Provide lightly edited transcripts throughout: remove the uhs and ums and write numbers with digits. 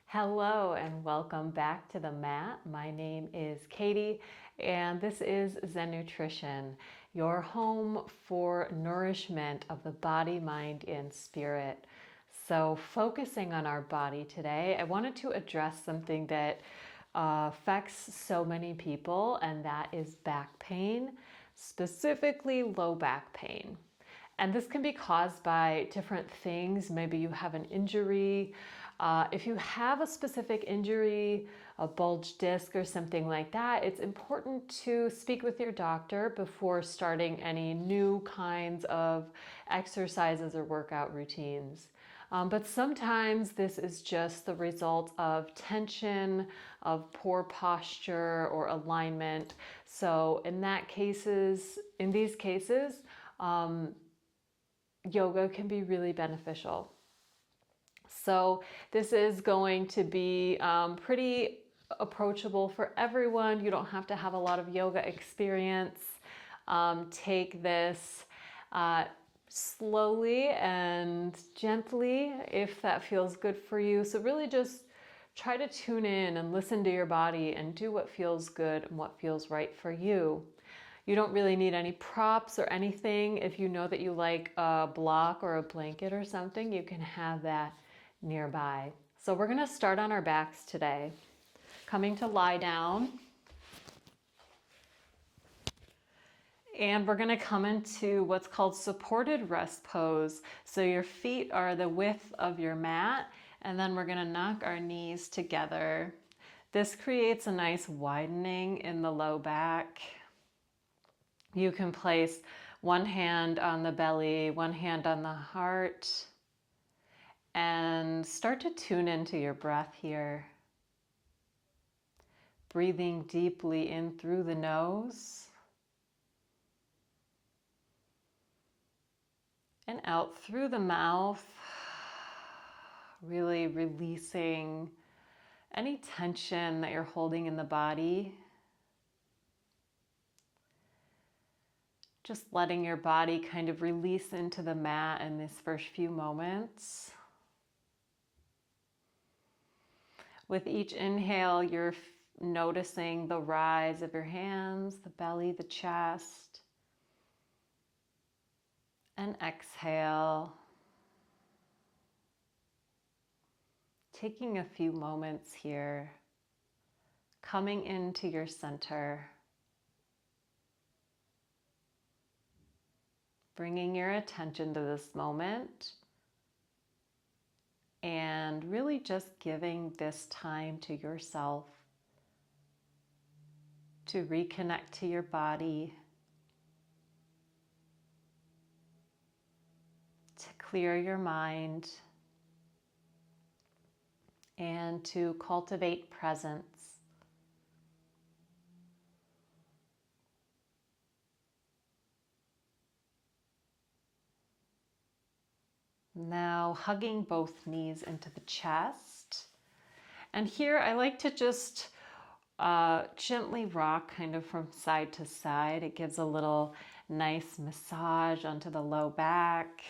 Hello and welcome back to the mat. My name is Katie and this is Zen Nutrition, your home for nourishment of the body, mind, and spirit. So focusing on our body today, I wanted to address something that affects so many people, and that is back pain, specifically low back pain. And this can be caused by different things. Maybe you have an injury. If you have a specific injury, a bulged disc or something like that, it's important to speak with your doctor before starting any new kinds of exercises or workout routines. But sometimes this is just the result of tension, of poor posture or alignment. So in these cases, yoga can be really beneficial. So this is going to be pretty approachable for everyone. You don't have to have a lot of yoga experience. Take this slowly and gently if that feels good for you. So really just try to tune in and listen to your body and do what feels good and what feels right for you. You don't really need any props or anything. If you know that you like a block or a blanket or something, you can have that nearby. So we're going to start on our backs today. Coming to lie down. And we're going to come into what's called supported rest pose. So your feet are the width of your mat, and then we're going to knock our knees together. This creates a nice widening in the low back. You can place one hand on the belly, one hand on the heart, and start to tune into your breath here. Breathing deeply in through the nose and out through the mouth, really releasing any tension that you're holding in the body. Just letting your body kind of release into the mat in these first few moments. With each inhale, you're noticing the rise of your hands, the belly, the chest. And exhale. Taking a few moments here, coming into your center. Bringing your attention to this moment. And really just giving this time to yourself to reconnect to your body, to clear your mind, and to cultivate presence. Now hugging both knees into the chest. And here I like to just gently rock kind of from side to side. It gives a little nice massage onto the low back.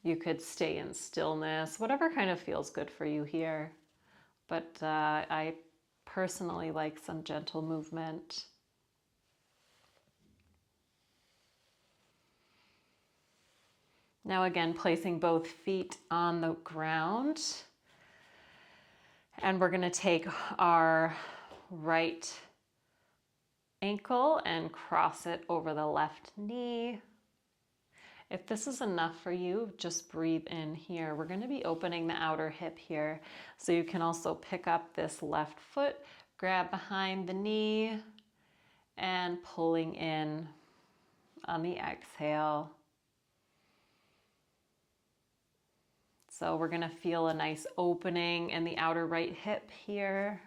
You could stay in stillness, whatever kind of feels good for you here. But I personally like some gentle movement. Now again, placing both feet on the ground. And we're going to take our right ankle and cross it over the left knee. If this is enough for you, just breathe in here. We're going to be opening the outer hip here. So you can also pick up this left foot, grab behind the knee, and pulling in on the exhale. So we're going to feel a nice opening in the outer right hip here.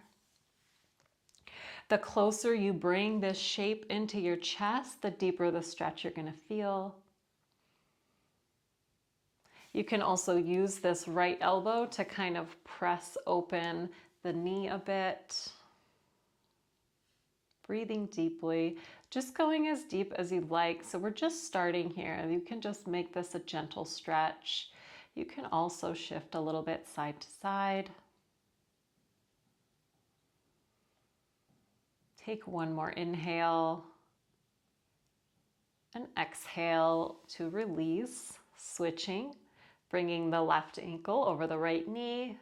The closer you bring this shape into your chest, the deeper the stretch you're going to feel. You can also use this right elbow to kind of press open the knee a bit. Breathing deeply, just going as deep as you like. So we're just starting here. You can just make this a gentle stretch. You can also shift a little bit side to side. Take one more inhale and exhale to release, switching, bringing the left ankle over the right knee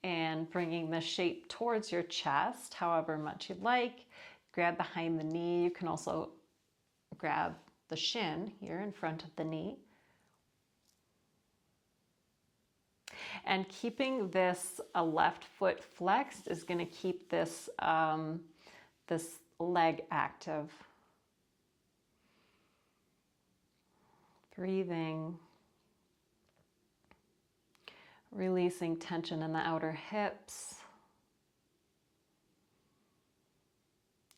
and bringing the shape towards your chest, however much you'd like. Grab behind the knee. You can also grab the shin here in front of the knee. And keeping this left foot flexed is going to keep this, this leg active. Breathing. Releasing tension in the outer hips.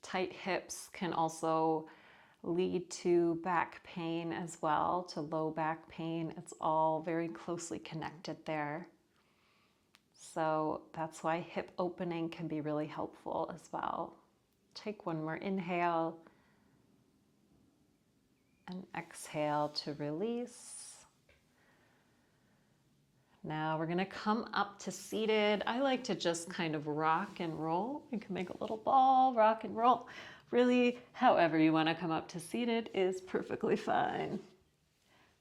Tight hips can also lead to back pain as well, to low back pain. It's all very closely connected there. So that's why hip opening can be really helpful as well. Take one more inhale and exhale to release. Now we're gonna come up to seated. I like to just kind of rock and roll. You can make a little ball, rock and roll. Really, however you wanna come up to seated is perfectly fine.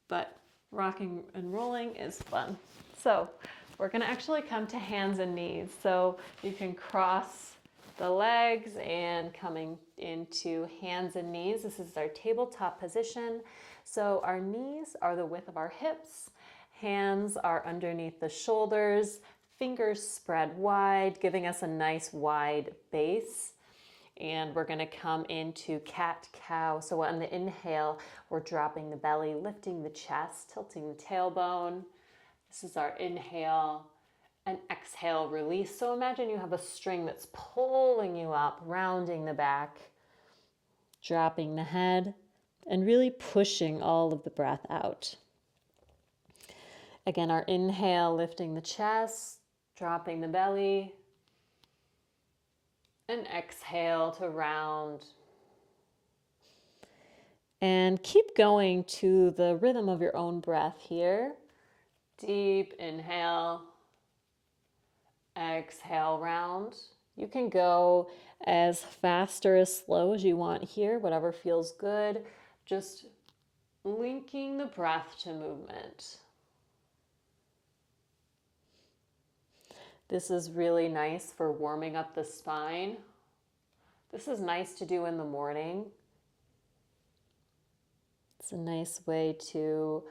But rocking and rolling is fun. So we're gonna actually come to hands and knees. So you can cross the legs and coming into hands and knees. This is our tabletop position. So our knees are the width of our hips. Hands are underneath the shoulders, fingers spread wide, giving us a nice wide base. And we're gonna come into cat-cow. So on the inhale, we're dropping the belly, lifting the chest, tilting the tailbone. This is our inhale. And exhale, release. So imagine you have a string that's pulling you up, rounding the back, dropping the head, and really pushing all of the breath out. Again, our inhale, lifting the chest, dropping the belly, and exhale to round. And keep going to the rhythm of your own breath here. Deep inhale, exhale, round. You can go as fast or as slow as you want here, whatever feels good. Just linking the breath to movement. This is really nice for warming up the spine. This is nice to do in the morning. It's a nice way to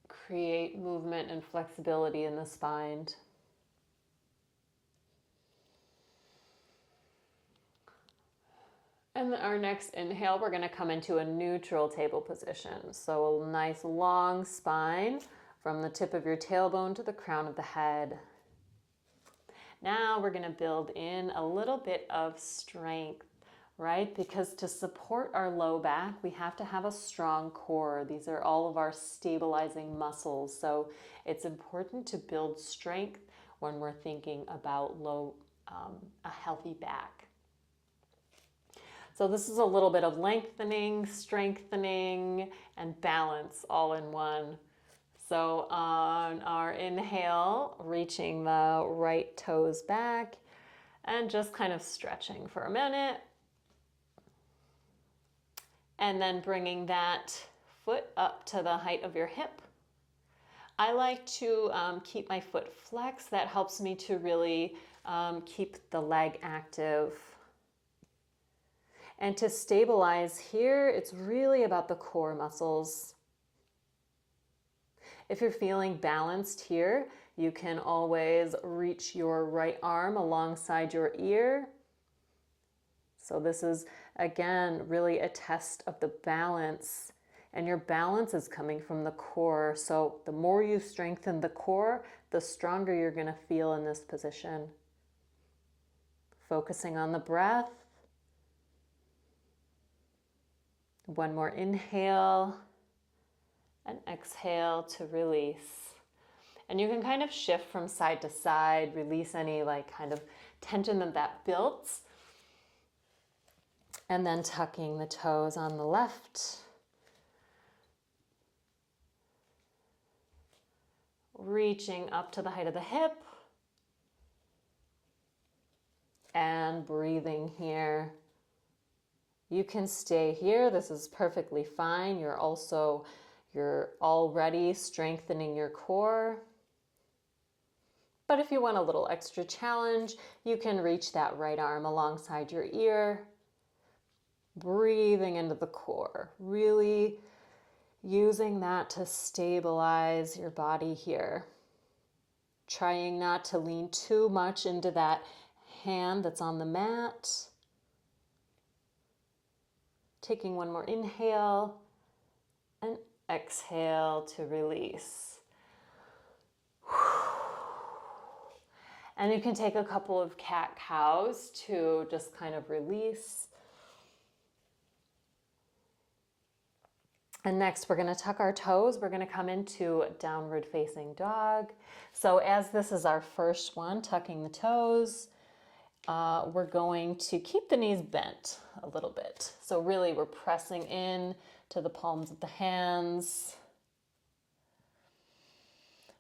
create movement and flexibility in the spine. And our next inhale, we're going to come into a neutral table position. So a nice long spine from the tip of your tailbone to the crown of the head. Now we're going to build in a little bit of strength, right? Because to support our low back, we have to have a strong core. These are all of our stabilizing muscles. So it's important to build strength when we're thinking about a healthy back. So this is a little bit of lengthening, strengthening, and balance all in one. So on our inhale, reaching the right toes back and just kind of stretching for a minute. And then bringing that foot up to the height of your hip. I like to keep my foot flexed. That helps me to really keep the leg active. And to stabilize here, it's really about the core muscles. If you're feeling balanced here, you can always reach your right arm alongside your ear. So this is, again, really a test of the balance. And your balance is coming from the core. So the more you strengthen the core, the stronger you're going to feel in this position. Focusing on the breath. One more inhale and exhale to release. And you can kind of shift from side to side, release any kind of tension that builds. And then tucking the toes on the left. Reaching up to the height of the hip. And breathing here. You can stay here. This is perfectly fine. You're already strengthening your core. But if you want a little extra challenge, you can reach that right arm alongside your ear. Breathing into the core. Really using that to stabilize your body here. Trying not to lean too much into that hand that's on the mat. Taking one more inhale and exhale to release. And you can take a couple of cat-cows to just kind of release. And next we're going to tuck our toes. We're going to come into downward facing dog. So as this is our first one, tucking the toes, we're going to keep the knees bent a little bit. So really we're pressing in to the palms of the hands.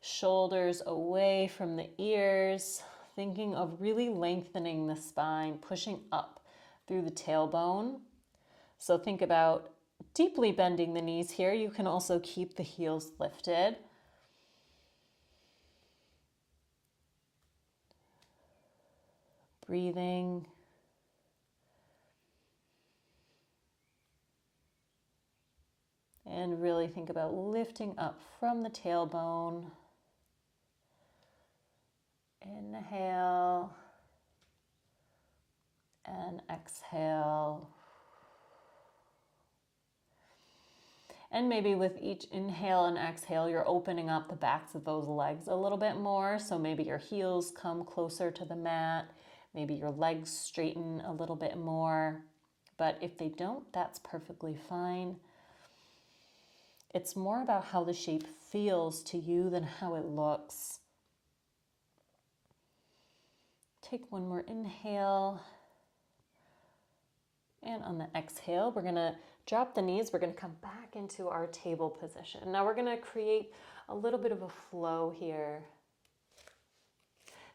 Shoulders away from the ears. Thinking of really lengthening the spine, pushing up through the tailbone. So think about deeply bending the knees here. You can also keep the heels lifted. Breathing. And really think about lifting up from the tailbone. Inhale and exhale. And maybe with each inhale and exhale, you're opening up the backs of those legs a little bit more. So maybe your heels come closer to the mat. Maybe your legs straighten a little bit more. But if they don't, that's perfectly fine. It's more about how the shape feels to you than how it looks. Take one more inhale. And on the exhale, we're going to drop the knees. We're going to come back into our table position. Now we're going to create a little bit of a flow here.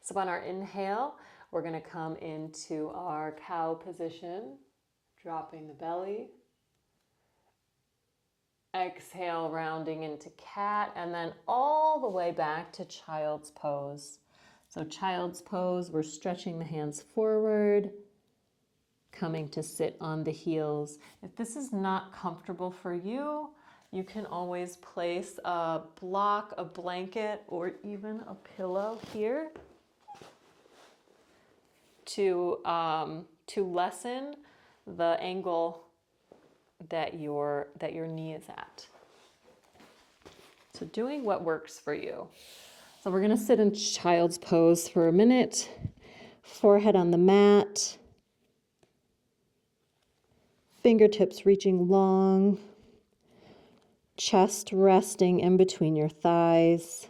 So on our inhale, we're going to come into our cow position, dropping the belly. Exhale, rounding into cat, and then all the way back to child's pose. So child's pose, we're stretching the hands forward, coming to sit on the heels. If this is not comfortable for you, you can always place a block, a blanket, or even a pillow here to lessen the angle that your knee is at. So doing what works for you. So we're going to sit in child's pose for a minute. Forehead on the mat. Fingertips reaching long. Chest resting in between your thighs.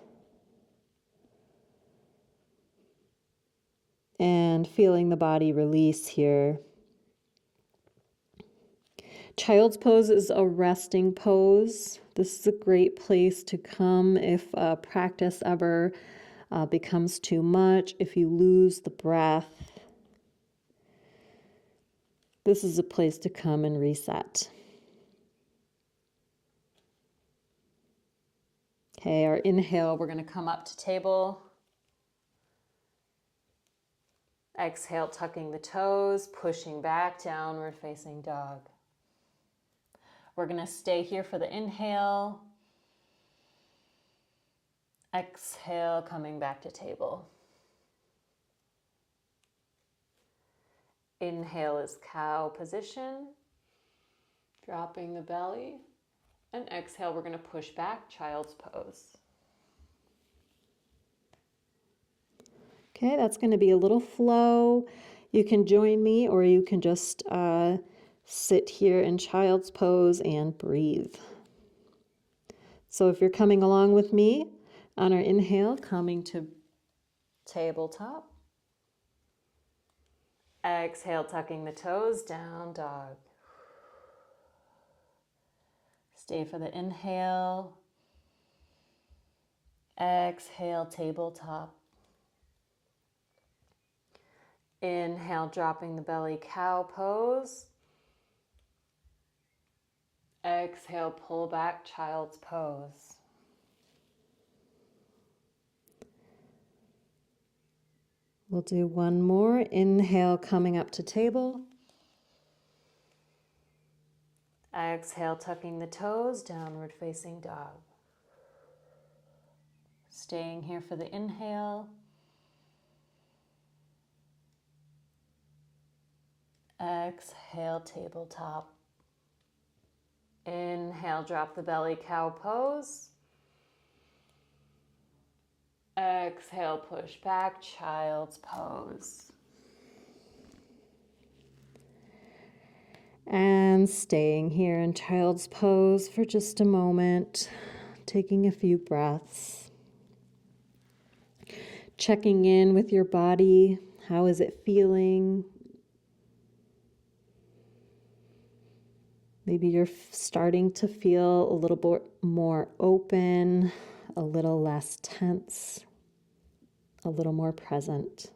And feeling the body release here. Child's pose is a resting pose. This is a great place to come if practice ever becomes too much, if you lose the breath. This is a place to come and reset. Okay, our inhale, we're going to come up to table. Exhale, tucking the toes, pushing back, downward facing dog. We're going to stay here for the inhale. Exhale, coming back to table. Inhale is cow position, dropping the belly. And exhale, we're going to push back, child's pose. Okay, that's going to be a little flow. You can join me or you can just sit here in child's pose and breathe. So if you're coming along with me on our inhale, coming to tabletop. Exhale, tucking the toes, down dog. Stay for the inhale. Exhale, tabletop. Inhale, dropping the belly, cow pose. Exhale, pull back, child's pose. We'll do one more. Inhale, coming up to table. Exhale, tucking the toes, downward facing dog. Staying here for the inhale. Exhale, tabletop. Inhale, drop the belly, cow pose. Exhale, push back, child's pose. And staying here in child's pose for just a moment, taking a few breaths. Checking in with your body. How is it feeling? Maybe you're starting to feel a little bit more open, a little less tense, a little more present.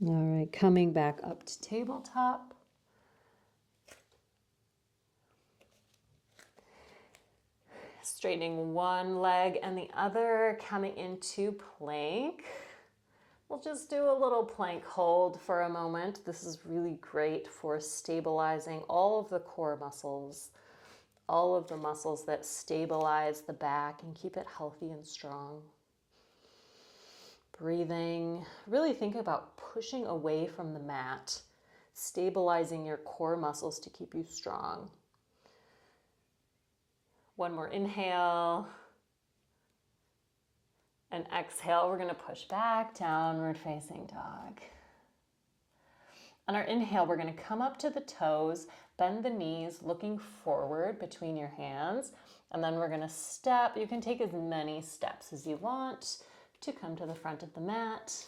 All right, coming back up to tabletop. Straightening one leg and the other, coming into plank. We'll just do a little plank hold for a moment. This is really great for stabilizing all of the core muscles, all of the muscles that stabilize the back and keep it healthy and strong. Breathing, really think about pushing away from the mat, stabilizing your core muscles to keep you strong. One more inhale. And exhale, we're going to push back, downward facing dog. On our inhale, we're going to come up to the toes, bend the knees, looking forward between your hands. And then we're going to step. You can take as many steps as you want to come to the front of the mat.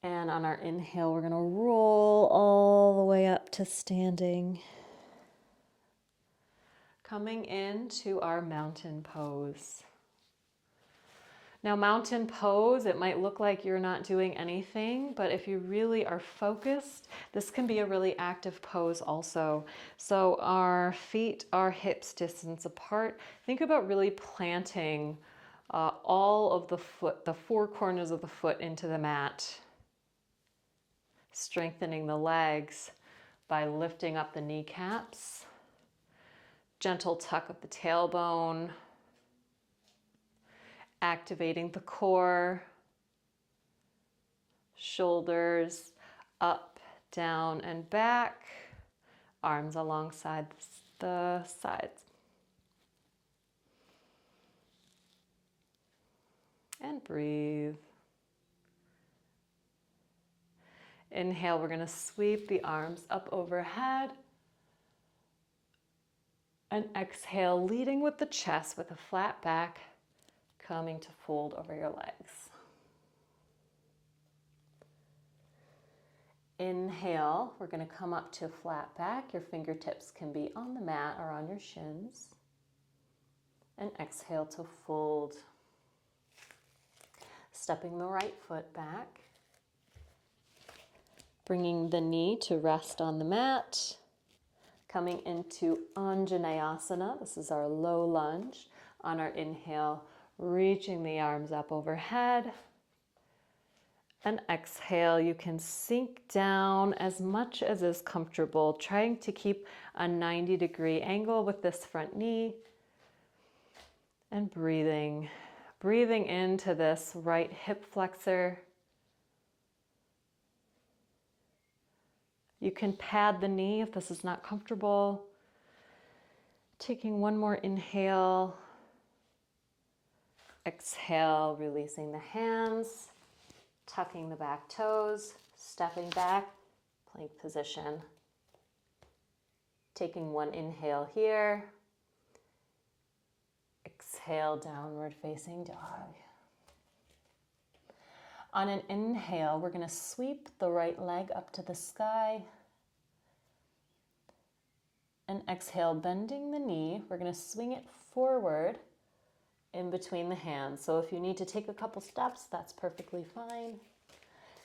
And on our inhale, we're going to roll all the way up to standing. Coming into our mountain pose. Now, mountain pose, it might look like you're not doing anything, but if you really are focused, this can be a really active pose also. So our feet are hips distance apart. Think about really planting all of the four corners of the foot into the mat. Strengthening the legs by lifting up the kneecaps. Gentle tuck of the tailbone, activating the core, shoulders up, down, and back, arms alongside the sides. And breathe. Inhale, we're going to sweep the arms up overhead. And exhale, leading with the chest with a flat back, coming to fold over your legs. Inhale, we're going to come up to flat back. Your fingertips can be on the mat or on your shins. And exhale to fold. Stepping the right foot back. Bringing the knee to rest on the mat. Coming into Anjaneyasana. This is our low lunge. On our inhale, reaching the arms up overhead. And exhale, you can sink down as much as is comfortable, trying to keep a 90-degree angle with this front knee. And breathing into this right hip flexor. You can pad the knee if this is not comfortable. Taking one more inhale. Exhale, releasing the hands, tucking the back toes, stepping back, plank position. Taking one inhale here. Exhale, downward facing dog. On an inhale, we're going to sweep the right leg up to the sky. And exhale, bending the knee. We're going to swing it forward in between the hands. So if you need to take a couple steps, that's perfectly fine.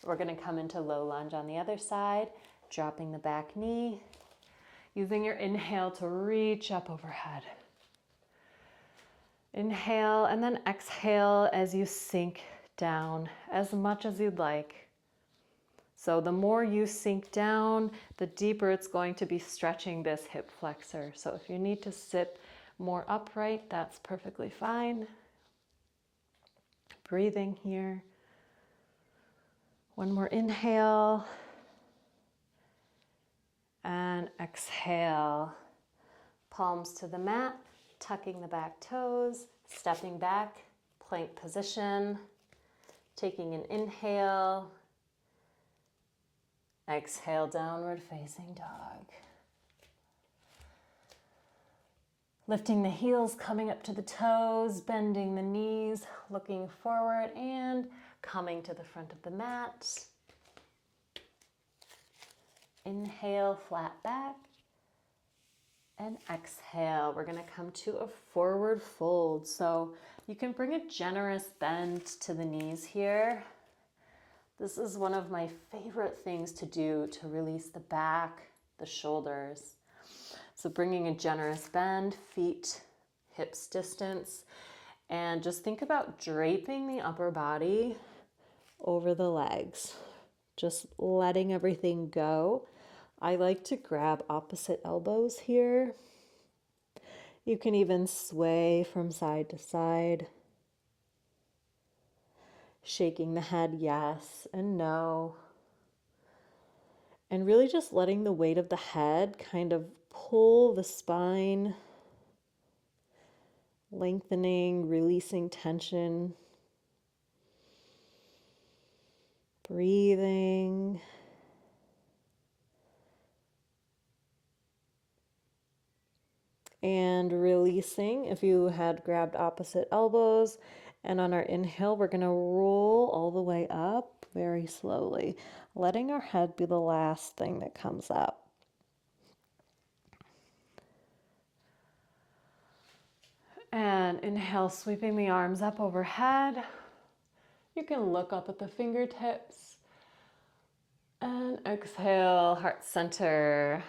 We're going to come into low lunge on the other side, dropping the back knee, using your inhale to reach up overhead. Inhale and then exhale as you sink down as much as you'd like. So the more you sink down, the deeper it's going to be stretching this hip flexor. So if you need to sit more upright, that's perfectly fine. Breathing here. One more inhale. And exhale. Palms to the mat, tucking the back toes, stepping back, plank position. Taking an inhale. Exhale, downward facing dog. Lifting the heels, coming up to the toes, bending the knees, looking forward and coming to the front of the mat. Inhale, flat back. And exhale, we're going to come to a forward fold. So you can bring a generous bend to the knees here. This is one of my favorite things to do to release the back, the shoulders. So bringing a generous bend, feet, hips distance, and just think about draping the upper body over the legs. Just letting everything go. I like to grab opposite elbows here. You can even sway from side to side. Shaking the head yes and no. And really just letting the weight of the head kind of pull the spine, lengthening, releasing tension. Breathing. And releasing if you had grabbed opposite elbows. And on our inhale, we're going to roll all the way up very slowly, letting our head be the last thing that comes up. And inhale, sweeping the arms up overhead. You can look up at the fingertips. And exhale, heart center.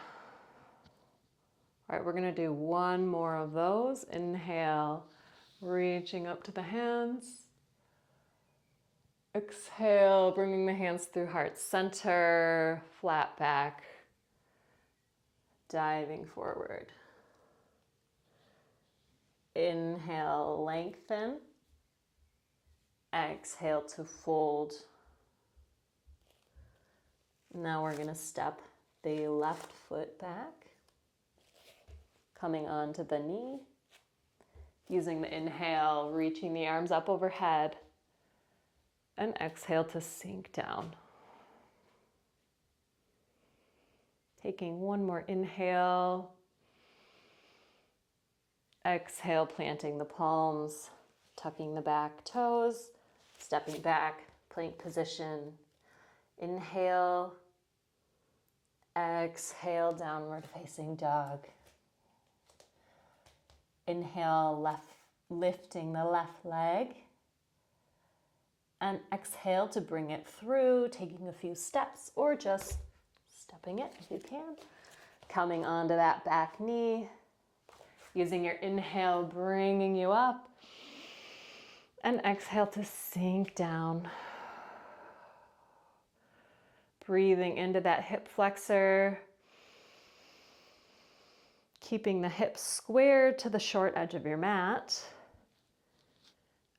All right, we're going to do one more of those. Inhale, reaching up to the hands. Exhale, bringing the hands through heart center, flat back, diving forward. Inhale, lengthen. Exhale to fold. Now we're going to step the left foot back, coming onto the knee. Using the inhale, reaching the arms up overhead. And exhale to sink down. Taking one more inhale. Exhale, planting the palms, tucking the back toes, stepping back, plank position. Inhale. Exhale, downward facing dog. Inhale, lifting the left leg. And exhale to bring it through, taking a few steps or just stepping it if you can. Coming onto that back knee. Using your inhale, bringing you up. And exhale to sink down. Breathing into that hip flexor. Keeping the hips squared to the short edge of your mat.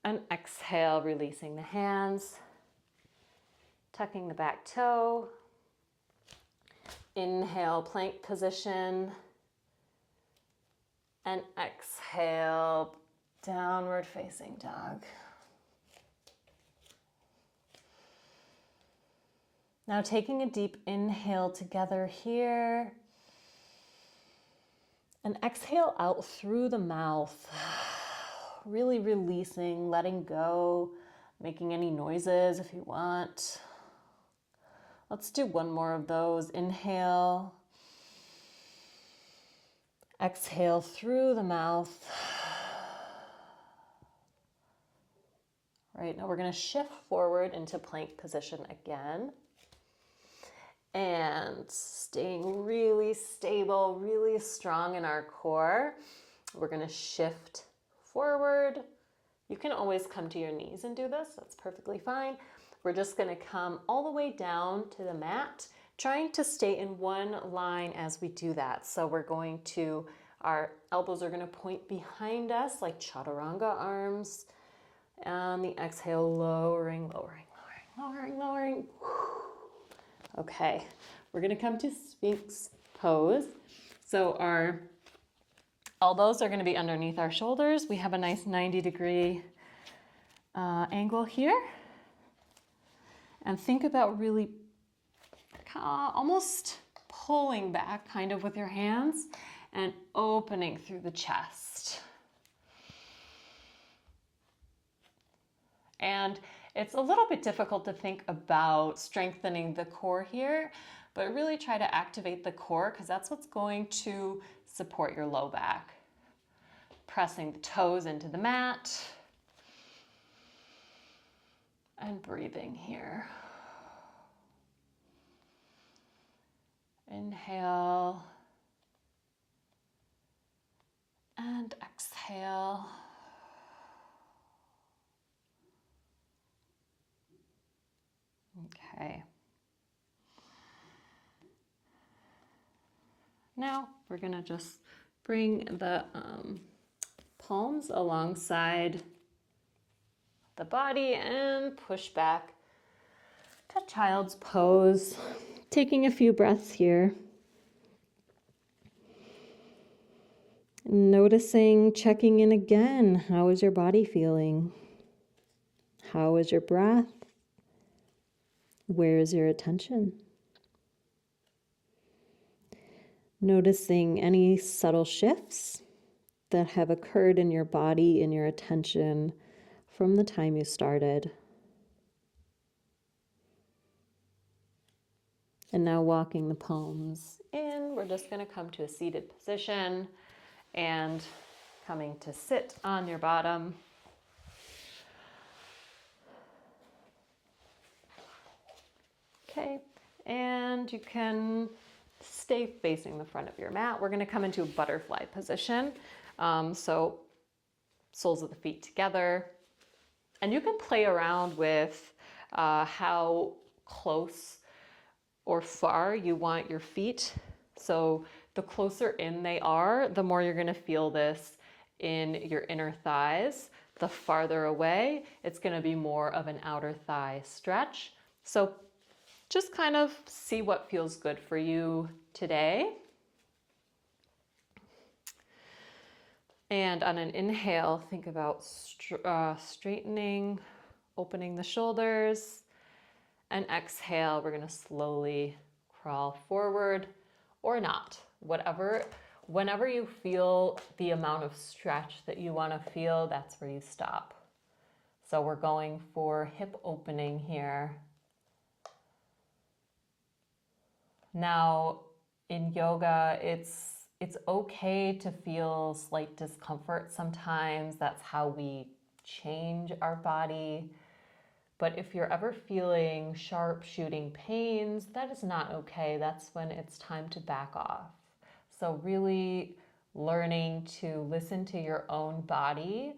And exhale, releasing the hands. Tucking the back toe. Inhale, plank position. And exhale, downward facing dog. Now taking a deep inhale together here. And exhale out through the mouth, really releasing, letting go, making any noises if you want. Let's do one more of those. Inhale. Exhale through the mouth. All right, now we're going to shift forward into plank position again. And staying really stable, really strong in our core. We're going to shift forward. You can always come to your knees and do this. That's perfectly fine. We're just going to come all the way down to the mat, trying to stay in one line as we do that. So we're going to, our elbows are going to point behind us like chaturanga arms. And the exhale, lowering, lowering, lowering, lowering, lowering. Okay, we're going to come to Sphinx pose. So our elbows are going to be underneath our shoulders. We have a nice 90-degree angle here. And think about really almost pulling back kind of with your hands and opening through the chest. And it's a little bit difficult to think about strengthening the core here, but really try to activate the core because that's what's going to support your low back. Pressing the toes into the mat and breathing here. Inhale and exhale. Okay. Now we're going to just bring the palms alongside the body and push back to child's pose. Taking a few breaths here. Noticing, checking in again. How is your body feeling? How is your breath? Where is your attention? Noticing any subtle shifts that have occurred in your body, in your attention from the time you started. And now walking the palms in, we're just going to come to a seated position and coming to sit on your bottom. Okay, and you can stay facing the front of your mat. We're going to come into a butterfly position. So soles of the feet together. And you can play around with how close or far you want your feet. So the closer in they are, the more you're going to feel this in your inner thighs. The farther away, it's going to be more of an outer thigh stretch. So just kind of see what feels good for you today. And on an inhale, think about straightening, opening the shoulders. And exhale, we're going to slowly crawl forward or not. Whenever you feel the amount of stretch that you want to feel, that's where you stop. So we're going for hip opening here. Now, in yoga, it's okay to feel slight discomfort sometimes. That's how we change our body. But if you're ever feeling sharp shooting pains, that is not okay. That's when it's time to back off. So really learning to listen to your own body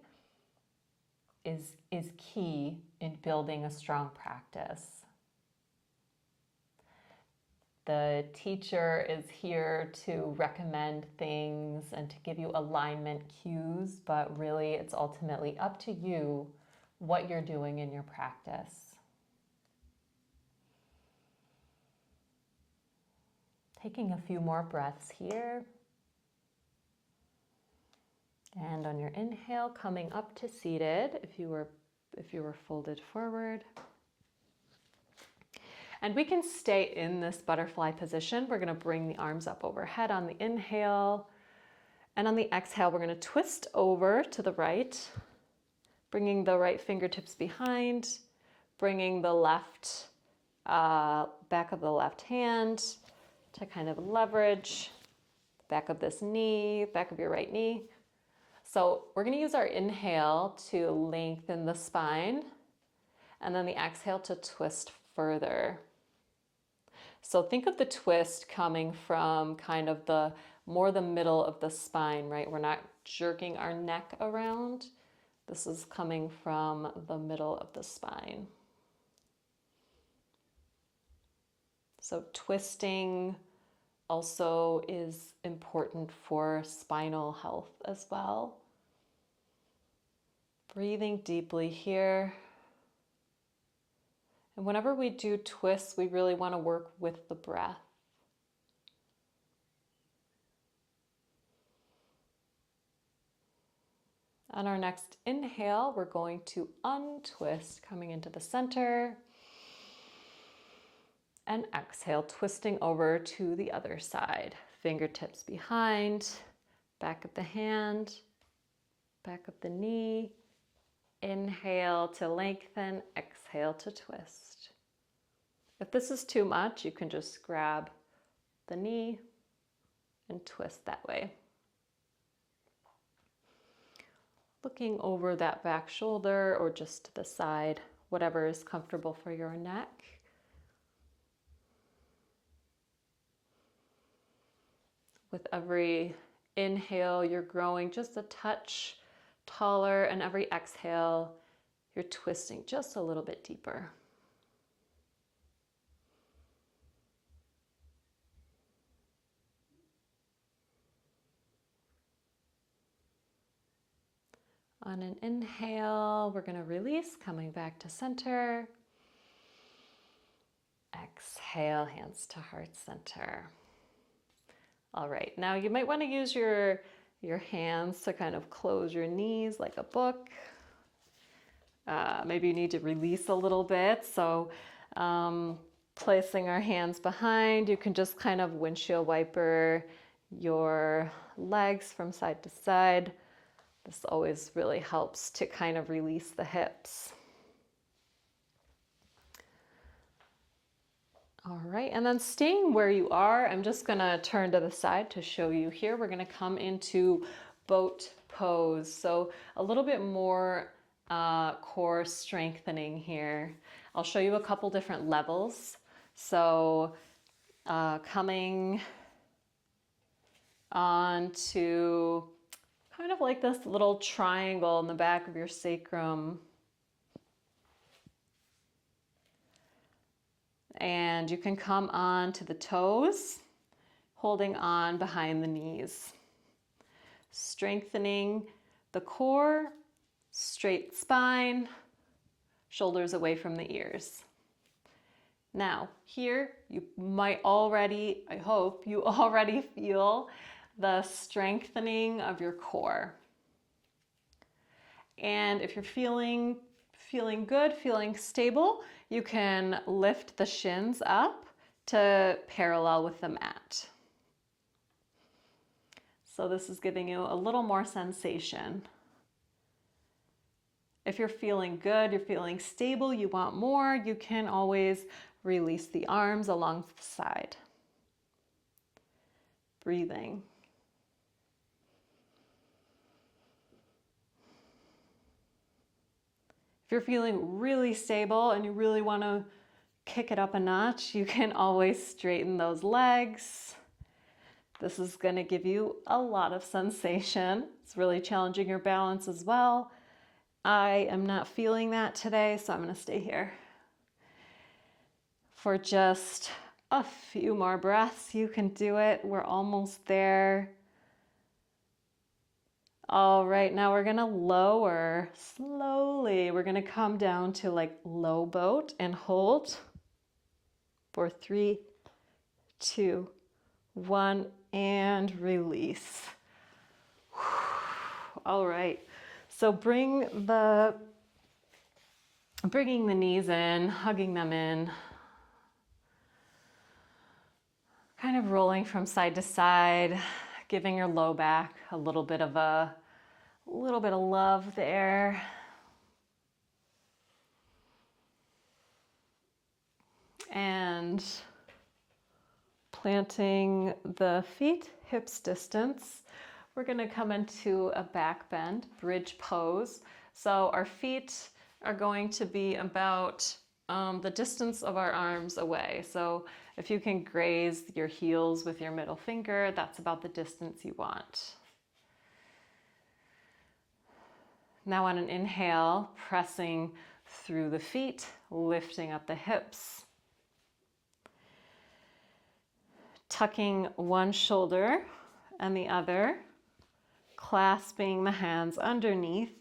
is key in building a strong practice. The teacher is here to recommend things and to give you alignment cues, but really it's ultimately up to you what you're doing in your practice. Taking a few more breaths here. And on your inhale, coming up to seated if you were folded forward. And we can stay in this butterfly position. We're going to bring the arms up overhead on the inhale And on the exhale, we're going to twist over to the right, bringing the right fingertips behind, bringing the left back of the left hand to kind of leverage back of this knee, back of your right knee. So we're going to use our inhale to lengthen the spine, and then the exhale to twist further. So think of the twist coming from kind of the middle of the spine, right? We're not jerking our neck around. This is coming from the middle of the spine. So twisting also is important for spinal health as well. Breathing deeply here. And whenever we do twists, we really want to work with the breath. On our next inhale, we're going to untwist, coming into the center. And exhale, twisting over to the other side. Fingertips behind, back of the hand, back of the knee. Inhale to lengthen, exhale to twist. If this is too much, you can just grab the knee and twist that way. Looking over that back shoulder or just to the side, whatever is comfortable for your neck. With every inhale, you're growing just a touch taller, and every exhale, you're twisting just a little bit deeper. On an inhale, we're going to release, coming back to center. Exhale, hands to heart center. All right, now you might want to use your hands to kind of close your knees like a book. Maybe you need to release a little bit. So placing our hands behind, you can just kind of windshield wiper your legs from side to side. This always really helps to kind of release the hips. All right, and then staying where you are, I'm just gonna turn to the side to show you here. We're gonna come into boat pose. So a little bit more core strengthening here. I'll show you a couple different levels. So coming on to kind of like this little triangle in the back of your sacrum. And you can come on to the toes, holding on behind the knees. Strengthening the core, straight spine, shoulders away from the ears. Now, here you might already, I hope you already feel the strengthening of your core. And if you're feeling good, feeling stable, you can lift the shins up to parallel with the mat. So this is giving you a little more sensation. If you're feeling good, you're feeling stable, you want more, you can always release the arms along the side. Breathing. If you're feeling really stable and you really want to kick it up a notch, you can always straighten those legs. This is going to give you a lot of sensation. It's really challenging your balance as well. I am not feeling that today, so I'm going to stay here for just a few more breaths. You can do it. We're almost there. All right, now we're gonna lower slowly. We're gonna come down to like low boat and hold for 3, 2, 1, and release. All right, so bringing the knees in, hugging them in, kind of rolling from side to side, giving your low back a little bit of love there. And planting the feet hips distance, we're going to come into a back bend, bridge pose. So our feet are going to be about the distance of our arms away. So if you can graze your heels with your middle finger, that's about the distance you want. Now on an inhale, pressing through the feet, lifting up the hips. Tucking one shoulder and the other, clasping the hands underneath,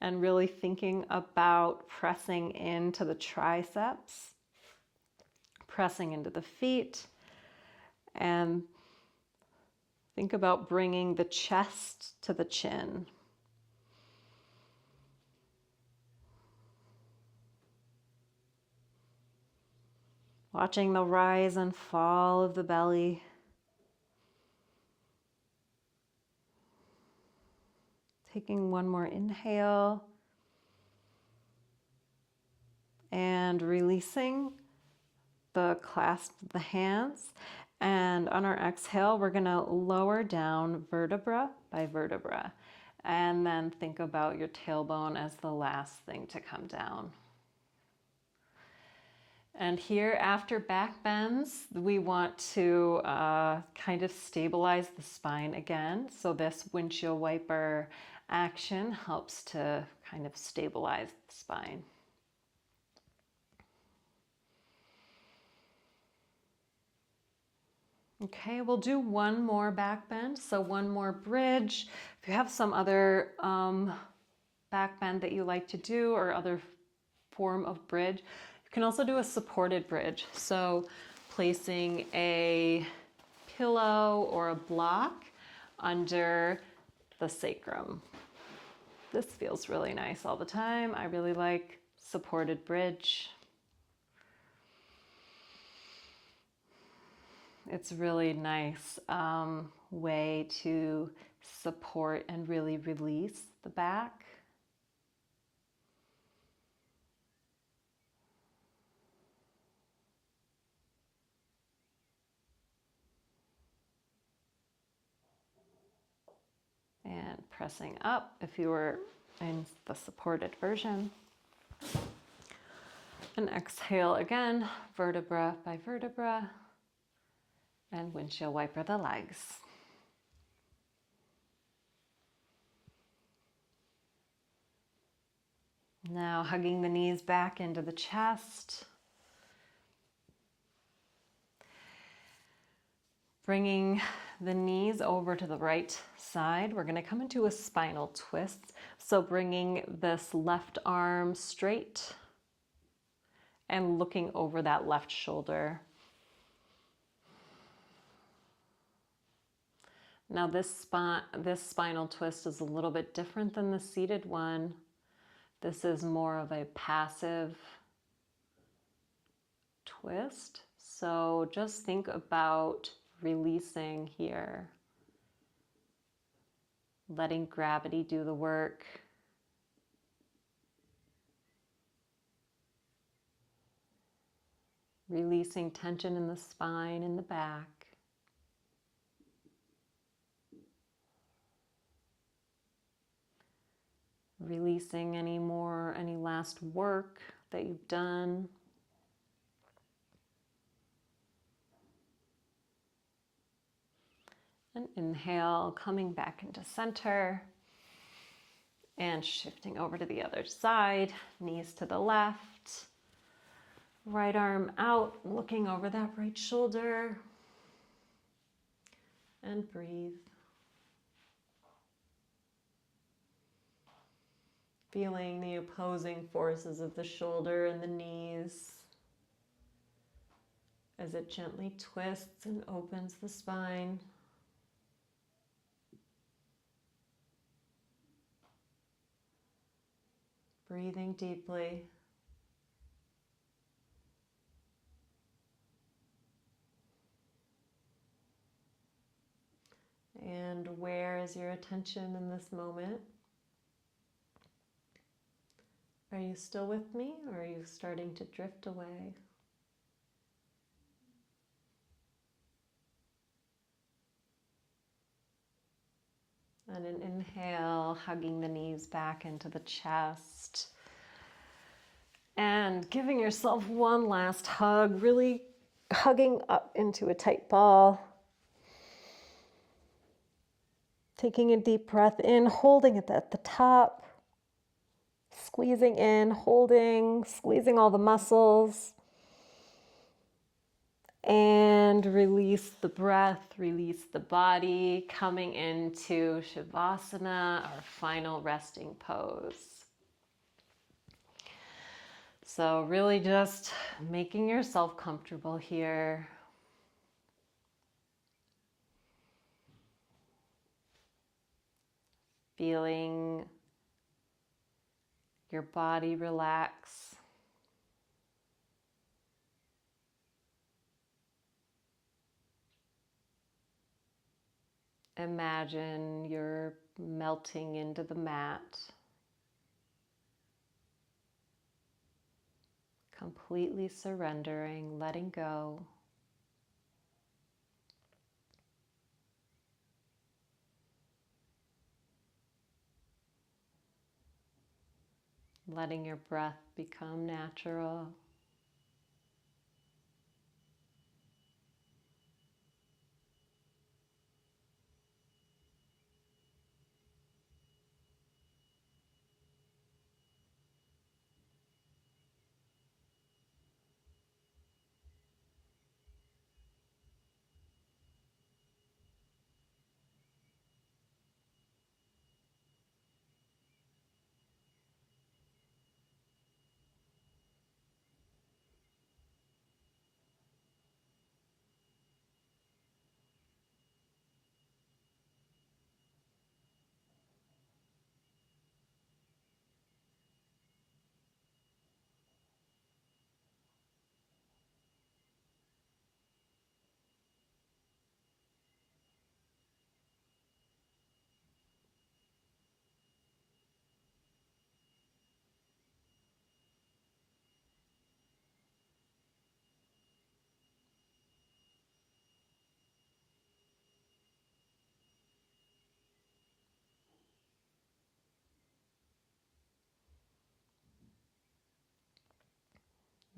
and really thinking about pressing into the triceps, pressing into the feet, and think about bringing the chest to the chin. Watching the rise and fall of the belly. Taking one more inhale and releasing the clasp of the hands. And on our exhale, we're going to lower down vertebra by vertebra. And then think about your tailbone as the last thing to come down. And here, after back bends, we want to kind of stabilize the spine again. So this windshield wiper action helps to kind of stabilize the spine. Okay, we'll do one more back bend. So one more bridge. If you have some other back bend that you like to do or other form of bridge, you can also do a supported bridge. So placing a pillow or a block under the sacrum. This feels really nice all the time. I really like supported bridge. It's a really nice way to support and really release the back. And pressing up if you were in the supported version. And exhale again, vertebra by vertebra. And windshield wiper the legs. Now hugging the knees back into the chest. Bringing the knees over to the right side. We're going to come into a spinal twist. So bringing this left arm straight and looking over that left shoulder. Now this spinal twist is a little bit different than the seated one. This is more of a passive twist. So just think about releasing here. Letting gravity do the work. Releasing tension in the spine and the back. Releasing any last work that you've done. And inhale, coming back into center. And shifting over to the other side, knees to the left. Right arm out, looking over that right shoulder. And breathe. Feeling the opposing forces of the shoulder and the knees as it gently twists and opens the spine. Breathing deeply. And where is your attention in this moment? Are you still with me, or are you starting to drift away? And an inhale, hugging the knees back into the chest. And giving yourself one last hug, really hugging up into a tight ball. Taking a deep breath in, holding it at the top. Squeezing in, holding, squeezing all the muscles. And release the breath, release the body, coming into Shavasana, our final resting pose. So really just making yourself comfortable here. Feeling your body relax. Imagine you're melting into the mat, completely surrendering, letting go. Letting your breath become natural.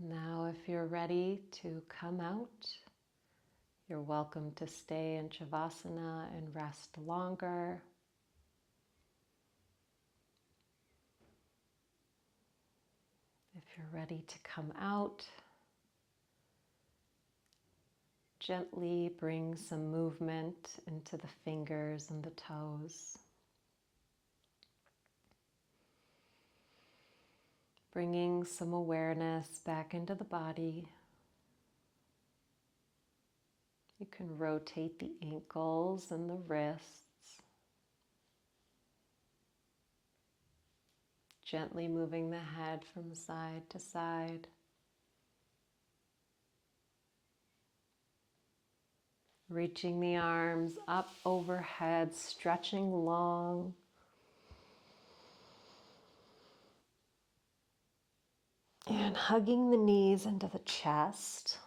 Now, if you're ready to come out, you're welcome to stay in Shavasana and rest longer. If you're ready to come out, gently bring some movement into the fingers and the toes. Bringing some awareness back into the body. You can rotate the ankles and the wrists. Gently moving the head from side to side. Reaching the arms up overhead, stretching long. And hugging the knees into the chest.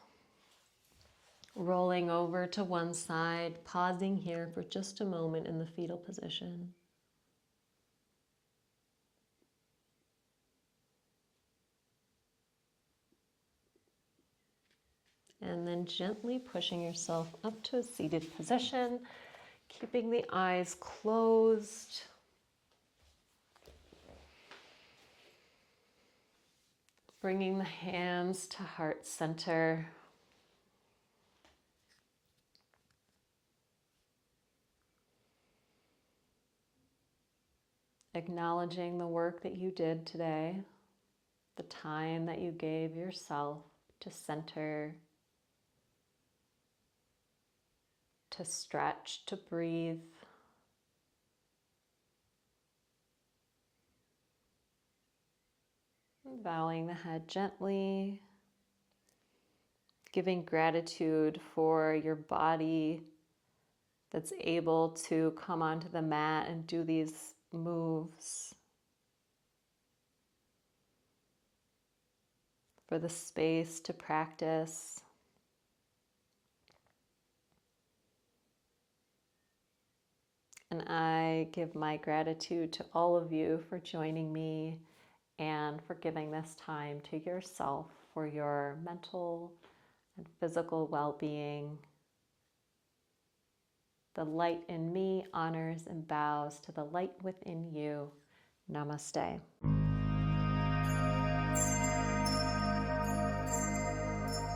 Rolling over to one side, pausing here for just a moment in the fetal position. And then gently pushing yourself up to a seated position, keeping the eyes closed. Bringing the hands to heart center. Acknowledging the work that you did today, the time that you gave yourself to center, to stretch, to breathe. Bowing the head gently, giving gratitude for your body that's able to come onto the mat and do these moves, for the space to practice. And I give my gratitude to all of you for joining me and for giving this time to yourself for your mental and physical well-being. The light in me honors and bows to the light within you. Namaste.